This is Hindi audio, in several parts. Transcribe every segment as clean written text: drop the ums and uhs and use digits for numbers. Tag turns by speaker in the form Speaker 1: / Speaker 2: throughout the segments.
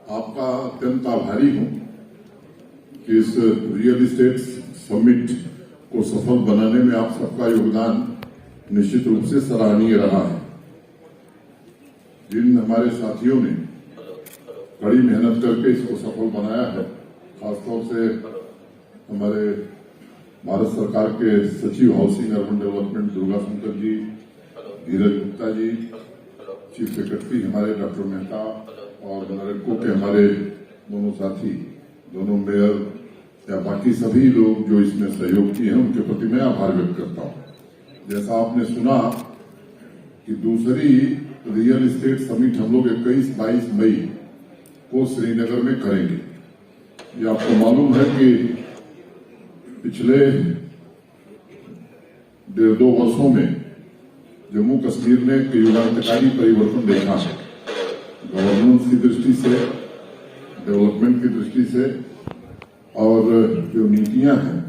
Speaker 1: आपका अत्यंत आभारी हूं कि इस रियल इस्टेट समिट को सफल बनाने में आप सबका योगदान निश्चित रूप से सराहनीय रहा है। जिन हमारे साथियों ने कड़ी मेहनत करके इसको सफल बनाया है, खासतौर से हमारे भारत सरकार के सचिव housing urban development Durga Shankar ji, Dheeraj Gupta ji, chief secretary हमारे डॉक्टर मेहता और नरेटको के हमारे दोनों साथी, दोनों मेयर या बाकी सभी लोग जो इसमें सहयोग किए हैं, उनके प्रति मैं आभार व्यक्त करता हूं। जैसा आपने सुना कि दूसरी रियल इस्टेट समिट हम लोग 21-22 मई को श्रीनगर में करेंगे। ये आपको मालूम है कि पिछले 1.5-2 वर्षों में जम्मू कश्मीर ने युगांतकारी परिवर्तन देखा है, गवर्नेंस की दृष्टि से, डेवलपमेंट की दृष्टि से, और जो नीतियां हैं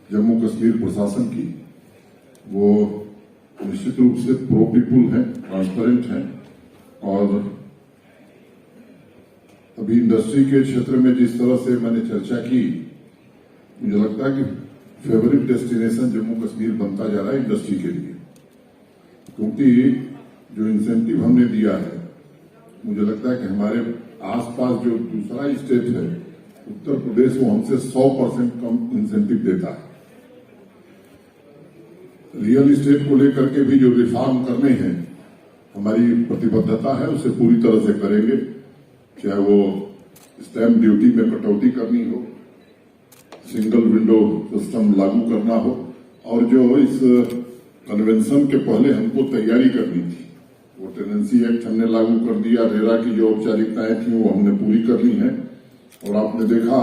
Speaker 1: जम्मू कश्मीर प्रशासन की, वो निश्चित रूप से प्रो पीपुल है, ट्रांसपेरेंट है। और अभी इंडस्ट्री के क्षेत्र में जिस तरह से मैंने चर्चा की, मुझे लगता है कि फेवरेट डेस्टिनेशन जम्मू कश्मीर बनता जा रहा है इंडस्ट्री के लिए, क्योंकि जो इंसेंटिव हमने दिया है, मुझे लगता है कि हमारे आसपास जो दूसरा स्टेट है उत्तर प्रदेश, वो हमसे 100% कम इंसेंटिव देता है। रियल इस्टेट को लेकर के भी जो रिफॉर्म करने हैं, हमारी प्रतिबद्धता है, उसे पूरी तरह से करेंगे। चाहे वो स्टैंप ड्यूटी में कटौती करनी हो, सिंगल विंडो सिस्टम लागू करना हो, और जो इस कन्वेंशन के पहले हमको तैयारी करनी थी, वो टेनेंसी एक्ट हमने लागू कर दिया, रेरा की जो औपचारिकताएं थी वो हमने पूरी कर ली हैं। और आपने देखा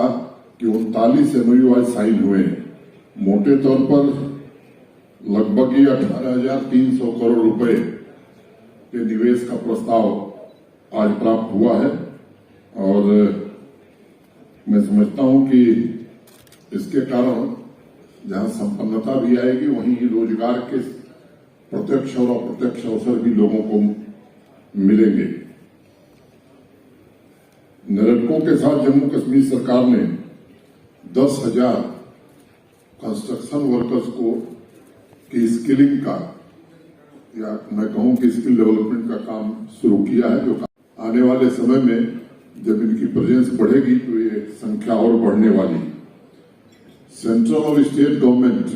Speaker 1: कि 39 MOU आज साइन हुए हैं। मोटे तौर पर लगभग ये 18,300 करोड़ रुपए के निवेश का प्रस्ताव आज प्राप्त हुआ है। और मैं समझता हूं कि इसके कारण जहां संपन्नता भी आएगी, वहीं रोजगार के प्रत्यक्ष और अप्रत्यक्ष अवसर भी लोगों को मिलेंगे। नरेटको के साथ जम्मू कश्मीर सरकार ने 10,000 कंस्ट्रक्शन वर्कर्स को की स्किलिंग का, या मैं कहूं कि स्किल डेवलपमेंट का काम शुरू किया है। जो आने वाले समय में जब इनकी प्रेजेंस बढ़ेगी तो ये संख्या और बढ़ने वाली। सेंट्रल और स्टेट गवर्नमेंट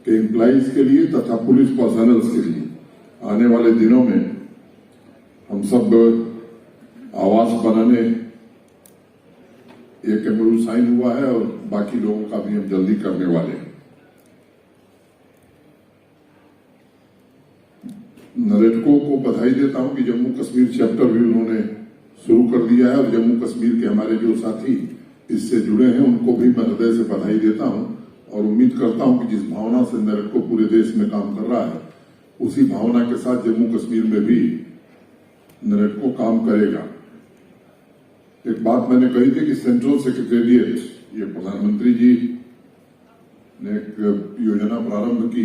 Speaker 1: के एम्प्लॉइज के लिए तथा पुलिस पर्सनल्स के लिए आने वाले दिनों में हम सब आवास बनाने एक MOU साइन हुआ है, और बाकी लोगों का भी हम जल्दी करने वाले हैं। नरेटको को बधाई देता हूं कि जम्मू कश्मीर चैप्टर भी उन्होंने शुरू कर दिया है, और जम्मू कश्मीर के हमारे जो साथी इससे जुड़े हैं उनको भी मैं हृदय से बधाई देता हूं, और उम्मीद करता हूं कि जिस भावना से नरेटको पूरे देश में काम कर रहा है, उसी भावना के साथ जम्मू कश्मीर में भी नरेटको काम करेगा। एक बात मैंने कही थी कि सेंट्रल सेक्रेटेरिएट, ये प्रधानमंत्री जी ने एक योजना प्रारंभ की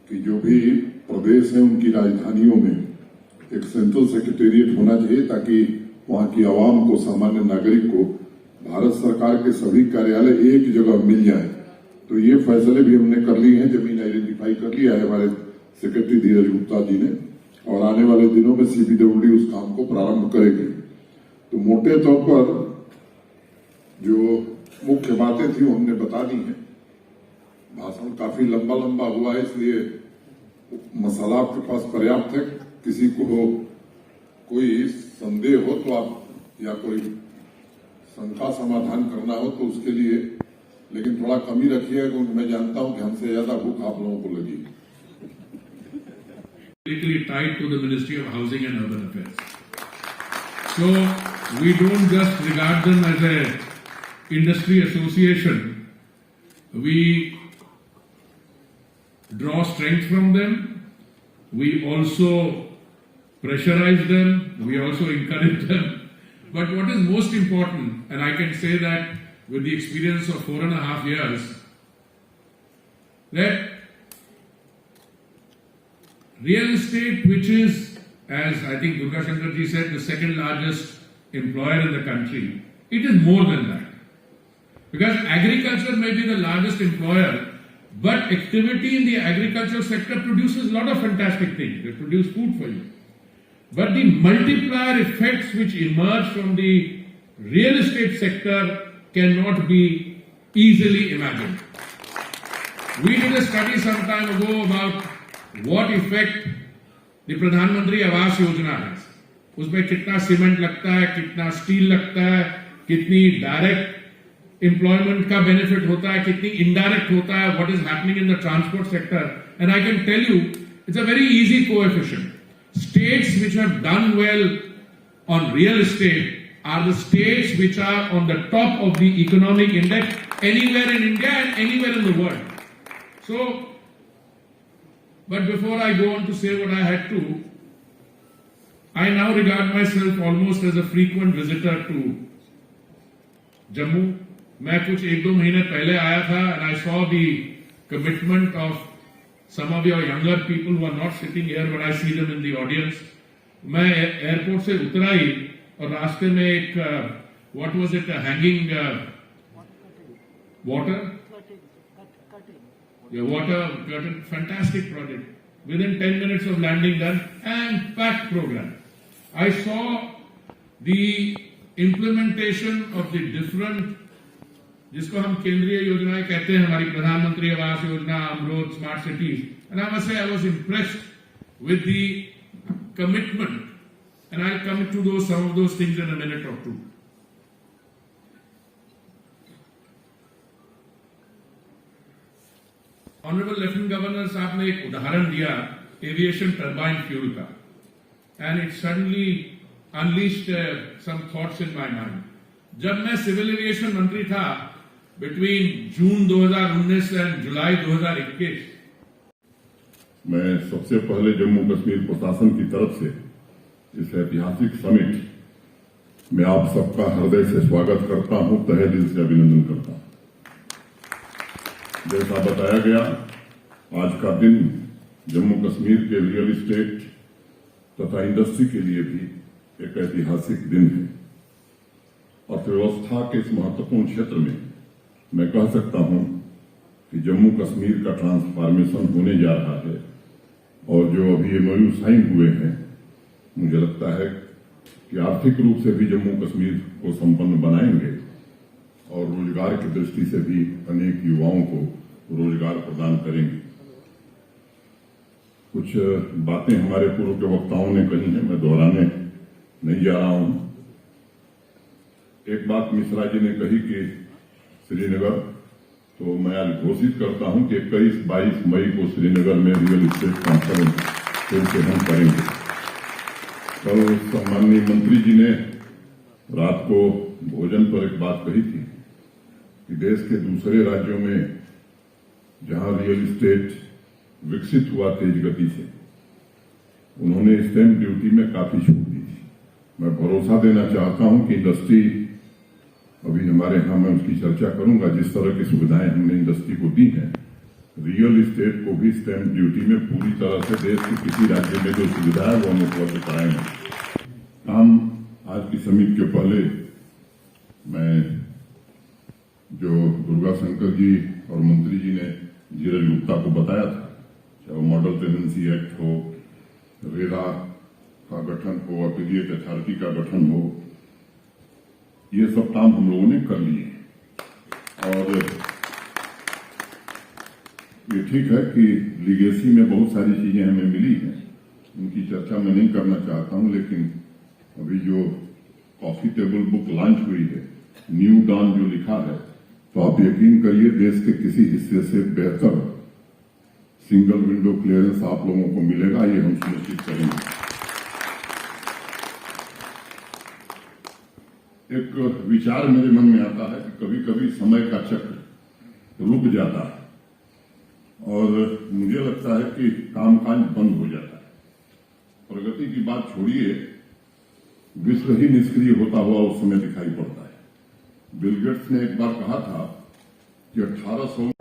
Speaker 1: कि जो भी प्रदेश है उनकी राजधानियों में एक सेंट्रल सेक्रेटेरिएट होना चाहिए, ताकि वहां की आवाम को, सामान्य नागरिक को भारत सरकार के सभी कार्यालय एक जगह मिल जाए। तो ये फैसले भी हमने कर लिए हैं, जमीन आइडेंटिफाई कर लिया है हमारे सेक्रेटरी धीरज गुप्ता जी ने, और आने वाले दिनों में CPWD उस काम को प्रारंभ करेगी। तो मोटे तौर पर जो मुख्य बातें थी वो हमने बता दी हैं। भाषण काफी लंबा हुआ है, इसलिए मसाला आपके पास पर्याप्त है। किसी को कोई संदेह हो तो आप, या कोई शंका समाधान करना हो तो उसके लिए, लेकिन थोड़ा कमी रखिएगा, क्योंकि मैं जानता हूं कि हमसे ज्यादा भूख आप लोगों को लगी।
Speaker 2: Tied to the Ministry of Housing and Urban Affairs. So we don't just regard them as a industry association. We draw strength from them. We also pressurize them. We also encourage them. But what is most important, and I can say that with the experience of 4.5 years, that real estate which is as I think Durga Shankar ji said, the second largest employer in the country. It is more than that. Because agriculture may be the largest employer, but activity in the agricultural sector produces a lot of fantastic things. They produce food for you. But the multiplier effects which emerge from the real estate sector cannot be easily imagined. We did a study some time ago about what effect the Pradhan Mantri Awas Yojana has. उसमें कितना सीमेंट लगता है, कितना स्टील लगता है, कितनी डायरेक्ट एम्प्लॉयमेंट का बेनिफिट होता है, कितनी इनडायरेक्ट होता है, what is happening in the transport sector. And I can tell you, it's a very easy coefficient. States which have done well on real estate are the states which are on the top of the economic index anywhere in India and anywhere in the world. So, but before I go on to say what I had to, I now regard myself almost as a frequent visitor to Jammu. मैं कुछ 1-2 महीने पहले आया था and I saw the commitment of some of your younger people who are not sitting here but I see them in the audience. मैं एयरपोर्ट से उतरा ही और रास्ते में एक what was it, a hanging water curtain, fantastic project. Within 10 minutes of landing done and packed program. I saw the implementation of the different, जिसको हम केंद्रीय योजनाएं कहते हैं, हमारी प्रधानमंत्री आवास योजना, अमृत, smart cities, and I must say I was impressed with the commitment, and I'll come to some of those things in a minute or two. Honorable Lieutenant Governor साहब ने एक उदाहरण दिया एविएशन टर्बाइन फ्यूल का, and it suddenly unleashed some thoughts in my mind. जब मैं सिविल एविएशन मंत्री था between जून 2019 and जुलाई 2021,
Speaker 1: मैं सबसे पहले जम्मू कश्मीर प्रशासन की तरफ से इस ऐतिहासिक समिट में आप सबका हृदय से स्वागत करता हूं, तहे दिल से अभिनंदन करता हूं। जैसा बताया गया, आज का दिन जम्मू कश्मीर के रियल एस्टेट तथा इंडस्ट्री के लिए भी एक ऐतिहासिक दिन है। अर्थव्यवस्था के इस महत्वपूर्ण क्षेत्र में मैं कह सकता हूं कि जम्मू कश्मीर का ट्रांसफॉर्मेशन होने जा रहा है और जो अभी एमओयू साइन हुए हैं, मुझे लगता है कि आर्थिक रूप से भी जम्मू कश्मीर को संपन्न बनाएंगे और रोजगार की दृष्टि से भी अनेक युवाओं को रोजगार प्रदान करेंगे। कुछ बातें हमारे पूर्व के वक्ताओं ने कही हैं, मैं दोहराने नहीं जा रहा हूं। एक बात मिश्रा जी ने कही कि श्रीनगर, तो मैं आज घोषित करता हूं कि 21-22 मई को श्रीनगर में रियल एस्टेट कॉन्फ्रेंस फिर से हम करेंगे। कल सम्माननीय मंत्री जी ने रात को भोजन पर एक बात कही थी कि देश के दूसरे राज्यों में जहां रियल एस्टेट विकसित हुआ तेज गति से, उन्होंने स्टैंप ड्यूटी में काफी छूट दी थी। मैं भरोसा देना चाहता हूं कि इंडस्ट्री, अभी हमारे यहां मैं उसकी चर्चा करूंगा, जिस तरह की सुविधाएं हमने इंडस्ट्री को दी हैं, रियल एस्टेट को भी स्टैंप ड्यूटी में पूरी तरह से देश के किसी राज्य में जो सुविधा है वो हम उपलब्ध कराएंगे। हम आज की समिट के पहले मैं जो दुर्गा शंकर जी और मंत्री जी ने धीरज गुप्ता को बताया था, चाहे वो मॉडल टेनेंसी एक्ट हो, रेरा का गठन हो, अपीलिएट अथॉरिटी का गठन हो, ये सब काम हम लोगों ने कर लिए। और ये ठीक है कि लीगेसी में बहुत सारी चीजें हमें मिली हैं, उनकी चर्चा मैं नहीं करना चाहता हूं, लेकिन अभी जो कॉफी टेबल बुक लॉन्च हुई है, न्यू डॉन जो लिखा है, तो आप यकीन करिए देश के किसी हिस्से से बेहतर सिंगल विंडो क्लियरेंस आप लोगों को मिलेगा, ये हम सुनिश्चित करेंगे। एक विचार मेरे मन में आता है कि कभी कभी समय का चक्र रुक जाता है और मुझे लगता है कि कामकाज बंद हो जाता है। प्रगति की बात छोड़िए, विश्व ही निष्क्रिय होता हुआ उस समय दिखाई पड़ता है। बिल गेट्स ने एक बार कहा था कि 1800